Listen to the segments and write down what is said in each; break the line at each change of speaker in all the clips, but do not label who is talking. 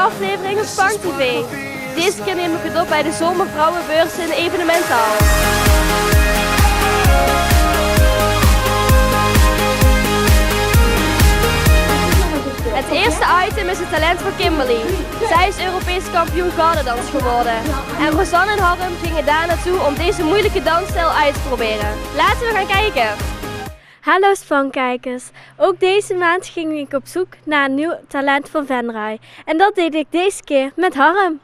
aflevering van Spang TV. Deze keer neem ik het op bij de Zomervrouwenbeurs in de evenementenhal. Het eerste item is het talent van Kimberly. Zij is Europees kampioen gardendans geworden. En Rosanne en Harm gingen daar naartoe om deze moeilijke dansstijl uit te proberen. Laten we gaan kijken.
Hallo Spangkijkers. Ook deze maand ging ik op zoek naar een nieuw talent van Venray. En dat deed ik deze keer met Harm.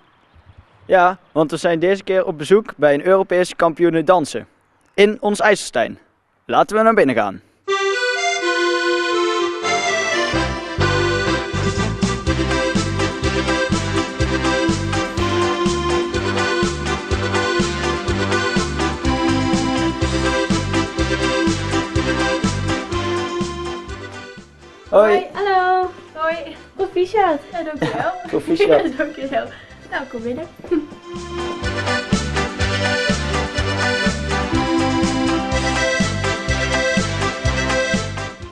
Ja, want we zijn deze keer op bezoek bij een Europese kampioene dansen. In ons IJsselstein. Laten we naar binnen gaan. Hoi.
Hallo.
Hoi.
Proficiat.
Ja, dankjewel.
Proficiat.
Ja, dankjewel. Nou, kom binnen.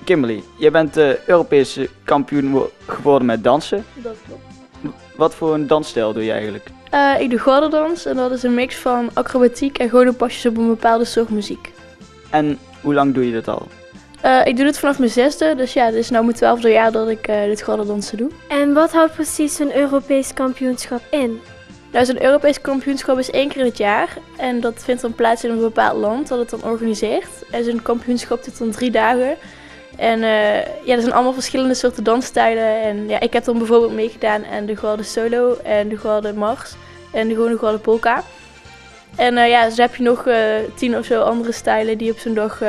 Kimberly, jij bent Europese kampioen geworden met dansen.
Dat klopt.
Wat voor een dansstijl doe je eigenlijk?
Ik doe gordendans en dat is een mix van acrobatiek en gewone pasjes op een bepaalde soort muziek.
En hoe lang doe je dat al?
Ik doe dit vanaf mijn 6e, dus ja, dit is nu mijn 12e jaar dat ik dit gordeldansen doe.
En wat houdt precies een Europees kampioenschap in?
Nou, zo'n Europees kampioenschap is 1 keer in het jaar en dat vindt dan plaats in een bepaald land dat het dan organiseert. En zo'n kampioenschap duurt dan 3 dagen. En ja, er zijn allemaal verschillende soorten dansstijlen. En ja, ik heb dan bijvoorbeeld meegedaan aan de Gouden Solo en de Gouden Mars en de gewone Gouden Polka. En ja, dus heb je nog 10 of zo andere stijlen die op zo'n dag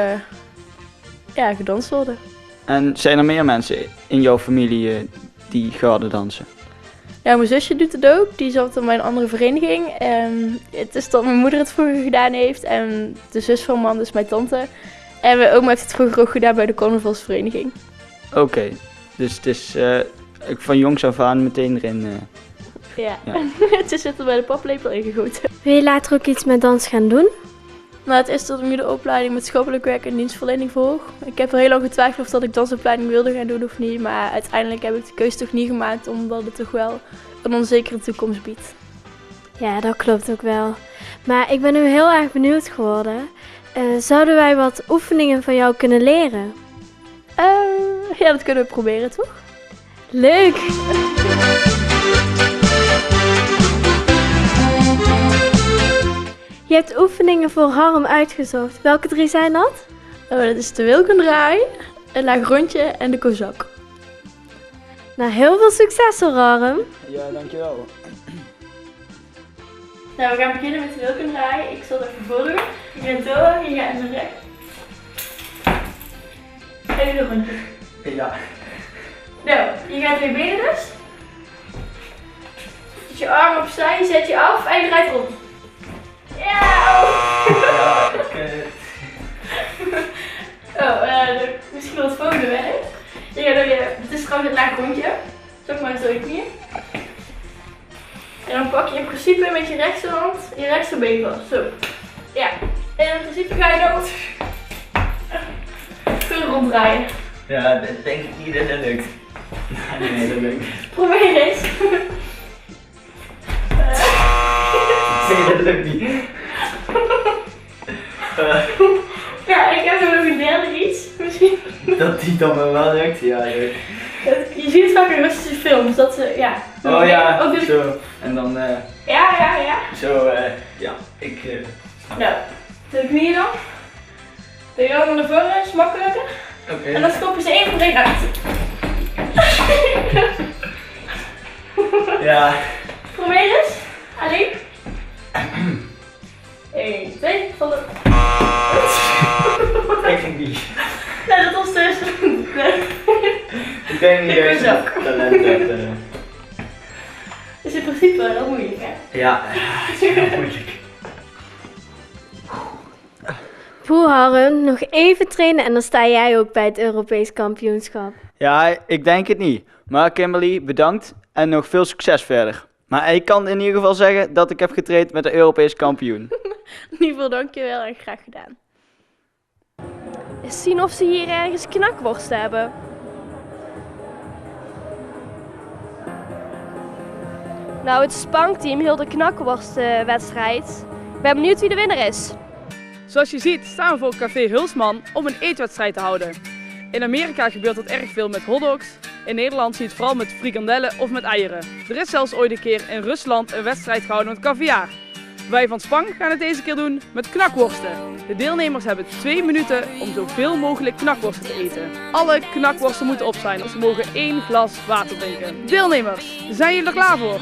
ja, gedanst worden.
En zijn er meer mensen in jouw familie die garde dansen?
Ja, mijn zusje doet het ook. Die zat in mijn andere vereniging. Het is dat mijn moeder het vroeger gedaan heeft. En de zus van mijn man, dus mijn tante. En mijn oma heeft het vroeger ook gedaan bij de carnavalsvereniging.
Oké, dus het is van jongs af aan meteen erin.
Ja,
Ja.
het zit er bij de paplepel ingegoten.
Wil je later ook iets met dans gaan doen?
Nou, het is dat ik nu de opleiding met schopelijk werk en dienstverlening volg. Ik heb er heel lang getwijfeld of dat ik dansopleiding wilde gaan doen of niet. Maar uiteindelijk heb ik de keuze toch niet gemaakt, omdat het toch wel een onzekere toekomst biedt.
Ja, dat klopt ook wel. Maar ik ben nu heel erg benieuwd geworden. Zouden wij wat oefeningen van jou kunnen leren?
Ja, dat kunnen we proberen, toch?
Leuk! Je hebt oefeningen voor Harm uitgezocht. Welke 3 zijn dat?
Dat is de wilkendraai, een laag rondje en de kozak.
Nou, heel veel succes hoor, Harm.
Ja, dankjewel.
Nou, we gaan beginnen met de wilkendraai. Ik zal het even volgen. Je bent door, je gaat naar rechts. En een rondje.
Ja.
Nou, je gaat weer benen dus. Zet je arm opzij, je zet je af en je draait rond. Ja!
Ja,
Misschien wel het volgende werk. Je gaat het is trouwens een laag rondje. Zeg maar zo je knieën. En dan pak je in principe met je rechterhand je rechterbeen vast. Zo. Ja. En in principe ga je dan goed ronddraaien.
Ja, dat denk ik niet dat dat lukt. Nee, dat lukt.
Probeer eens.
Nee, dat lukt niet.
Ja, ik heb er nog een derde iets. Misschien.
Dat die dan wel lukt, ja. Lukt.
Je ziet het vaak in Russische films. Dat ze, ja.
Oh ja,
ook dus,
zo. En dan
ja.
zo, ja.
Nou, de knieën dan. De armen naar voren, is makkelijker.
Oké.
En dan stoppen ze één voor één uit.
Ja.
Probeer eens. Alleen. 1, 2, vallen.
Ik denk niet.
Nee, dat was dus.
Ik denk niet dat
zak.
je talent hebt.
Is in principe heel moeilijk, hè?
Ja, het is heel moeilijk.
Poeh Harm, nog even trainen en dan sta jij ook bij het Europees kampioenschap.
Ja, ik denk het niet. Maar Kimberly, bedankt en nog veel succes verder. Maar ik kan in ieder geval zeggen dat ik heb getraind met de Europees kampioen.
In ieder geval dankjewel en graag gedaan.
Eens zien of ze hier ergens knakworst hebben. Nou, het Spang-team hield de knakworstwedstrijd. Ik ben benieuwd wie de winnaar is.
Zoals je ziet staan we voor Café Hulsman om een eetwedstrijd te houden. In Amerika gebeurt dat erg veel met hotdogs. In Nederland zie je het vooral met frikandellen of met eieren. Er is zelfs ooit een keer in Rusland een wedstrijd gehouden met caviar. Wij van Spang gaan het deze keer doen met knakworsten. De deelnemers hebben 2 minuten om zoveel mogelijk knakworsten te eten. Alle knakworsten moeten op zijn, dus ze mogen 1 glas water drinken. Deelnemers, zijn jullie er klaar voor?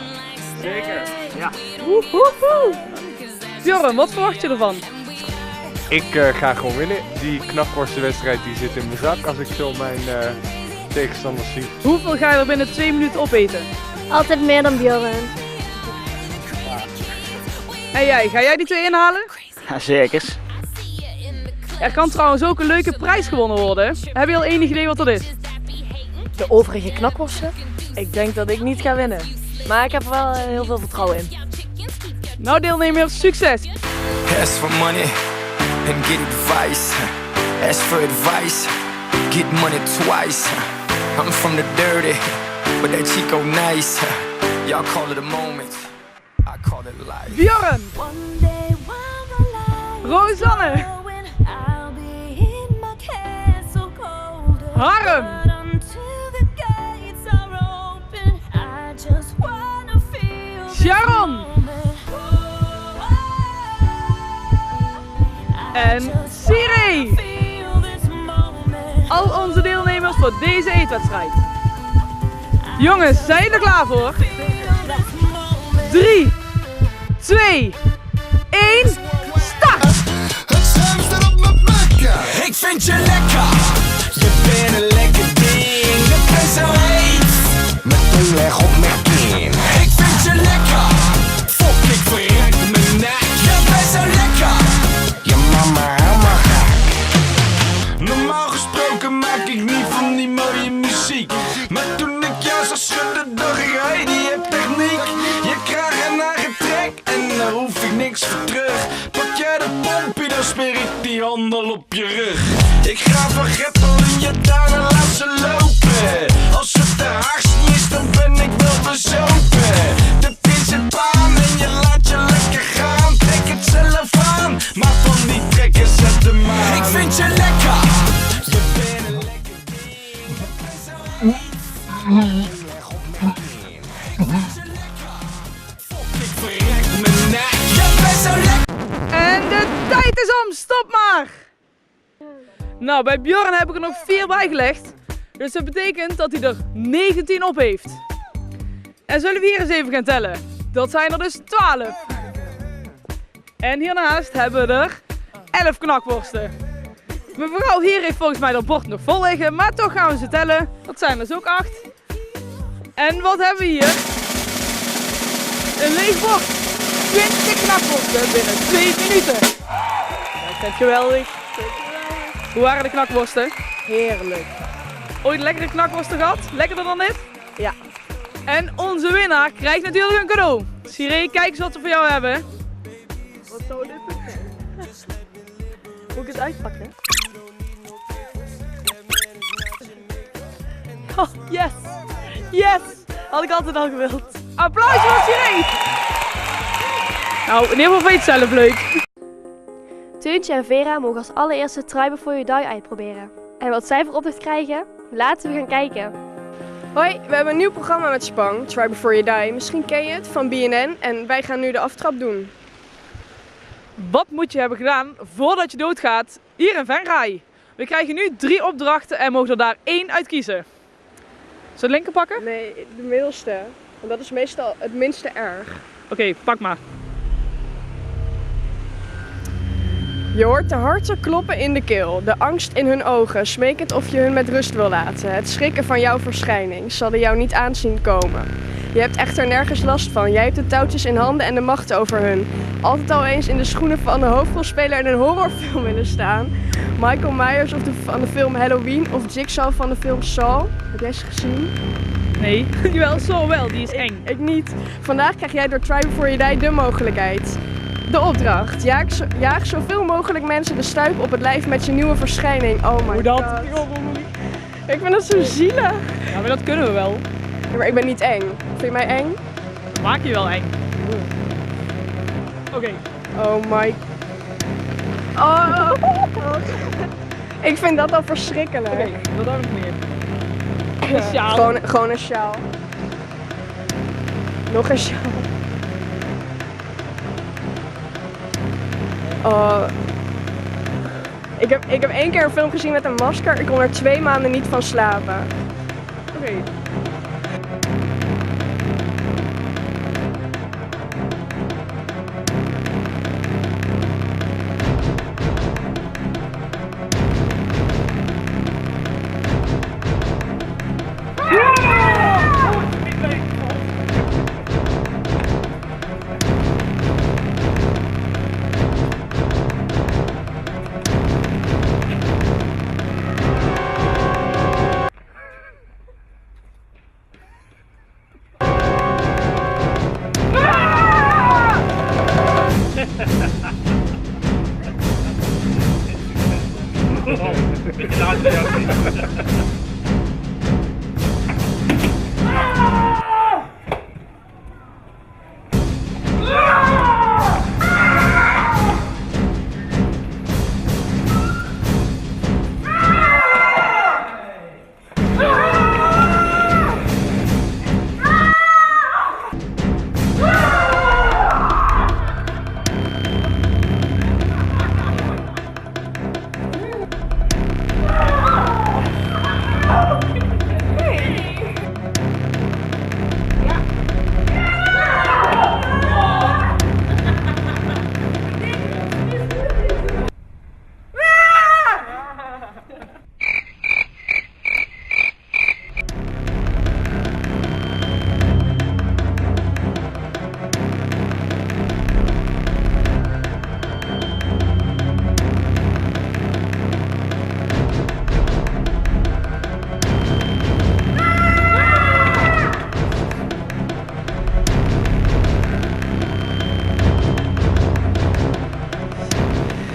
Zeker. Ja.
Woehoehoe! Bjorn, wat verwacht je ervan?
Ik ga gewoon winnen. Die knakworstenwedstrijd die zit in mijn zak als ik zo mijn tegenstanders zie.
Hoeveel ga je er binnen 2 minuten opeten?
Altijd meer dan Bjorn.
En jij, ga jij die 2 inhalen?
Ja, zeker.
Er kan trouwens ook een leuke prijs gewonnen worden. Heb je al enig idee wat dat is?
De overige knakworsten? Ik denk dat ik niet ga winnen. Maar ik heb er wel heel veel vertrouwen in.
Nou deelnemers, succes!
Ask for money and get advice. Ask for advice, get money twice. I'm from the dirty, but that Chico nice. Y'all call it a moment, I call it life.
Bjorn! Rosanne! Harm! Sharon! En Siri! Al onze deelnemers voor deze eetwedstrijd. Jongens, zijn jullie er klaar voor? 3, 2, 1, start!
Het zwemst op mijn bekken. Ik vind je lekker. Je bent een lekker ding. Je bent zo heet. Meteen leg op mijn kin. Ik vind je lekker. Fok, ik verrek mijn nek. Je bent zo lekker. Je mama helemaal gek. Normaal gesproken maak ik niet van die mooie muziek. Maar toen ik jou zag schudden dacht ik, hey, die hebt techniek. Je krijgt een eigen trek en daar hoef ik niks voor terug. Pak jij de pompie, dan smeer ik die handel op je rug. Ik ga van greppel in je tuin en laat ze lopen. Als het de hardst niet is, dan ben ik wel bezopen. De pin zit aan en je laat je lekker gaan. Trek het zelf aan, maar van die trekken zet de maan. Ik vind je lekker. Je bent een lekker ding. Je bent zo heet. Leg op mijn kin. Ik vind je lekker. Fok, ik verrek mijn nek. Je bent zo lekker.
En de tijd is om, stop maar! Nou, bij Bjorn heb ik er nog 4 bijgelegd. Dus dat betekent dat hij er 19 op heeft. En zullen we hier eens even gaan tellen? Dat zijn er dus 12. En hiernaast hebben we er 11 knakworsten. Mevrouw hier heeft volgens mij dat bord nog vol liggen, maar toch gaan we ze tellen. Dat zijn dus ook 8. En wat hebben we hier? Een leeg bord. 20 knakworsten binnen 2 minuten.
Ik vind het geweldig.
Hoe waren de knakworsten?
Heerlijk.
Ooit lekkere knakworsten gehad? Lekkerder dan dit?
Ja.
En onze winnaar krijgt natuurlijk een cadeau. Siree, kijk eens wat we voor jou hebben.
Wat zou dit zijn? Moet ik het uitpakken? Oh, yes! Yes! Had ik altijd al gewild.
Applaus voor Siree! Nou, in ieder geval vind je het zelf leuk.
Teuntje en Vera mogen als allereerste Try Before You Die uitproberen. En wat zij voor opdracht krijgen, laten we gaan kijken.
Hoi, we hebben een nieuw programma met Spang, Try Before You Die. Misschien ken je het van BNN en wij gaan nu de aftrap doen.
Wat moet je hebben gedaan voordat je doodgaat hier in Venray? We krijgen nu 3 opdrachten en mogen er daar 1 uit kiezen. Zullen we de linker pakken?
Nee, de middelste. Want dat is meestal het minste erg.
Oké, pak maar.
Je hoort de harten kloppen in de keel, de angst in hun ogen, smekend of je hun met rust wil laten. Het schrikken van jouw verschijning zal jou niet aanzien komen. Je hebt echter nergens last van, jij hebt de touwtjes in handen en de macht over hun. Altijd al eens in de schoenen van de hoofdrolspeler in een horrorfilm willen staan. Michael Myers van de film Halloween of Jigsaw van de film Saw. Heb jij ze gezien?
Nee, jawel, zo wel, die is eng.
Ik niet. Vandaag krijg jij door Try Before You Die de mogelijkheid. De opdracht. Jaag zoveel mogelijk mensen de stuip op het lijf met je nieuwe verschijning. Oh my
Hoe dat?
god. Ik vind dat zo zielig.
Ja, maar dat kunnen we wel.
Ja, maar ik ben niet eng. Vind je mij eng?
Maak je wel eng. Oké.
Oh my... Oh. Ik vind dat al verschrikkelijk.
Oké, wat heb ik meer? Een sjaal.
Gewoon een sjaal. Nog een sjaal. Oh. Ik heb 1 keer een film gezien met een masker. Ik kon er 2 maanden niet van slapen.
Oké.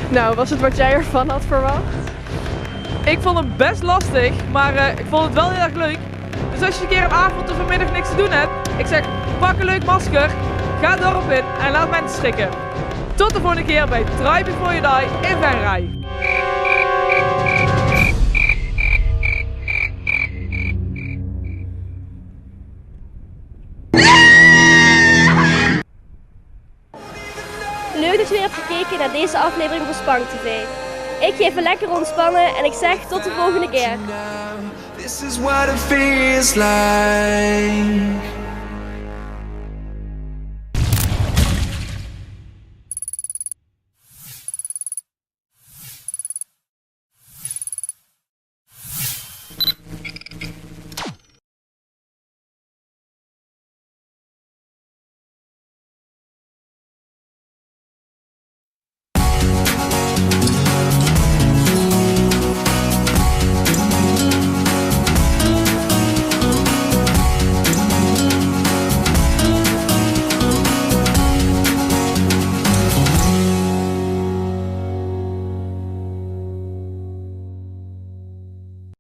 Nou, was het wat jij ervan had verwacht?
Ik vond het best lastig, maar ik vond het wel heel erg leuk. Dus als je een keer een avond of vanmiddag niks te doen hebt, ik zeg pak een leuk masker, ga erop in en laat mensen schrikken. Tot de volgende keer bij Try Before You Die in Venray.
Leuk dat je weer hebt gekeken naar deze aflevering van Spank TV. Ik geef een lekker ontspannen en ik zeg tot de volgende keer.
This is what it feels like.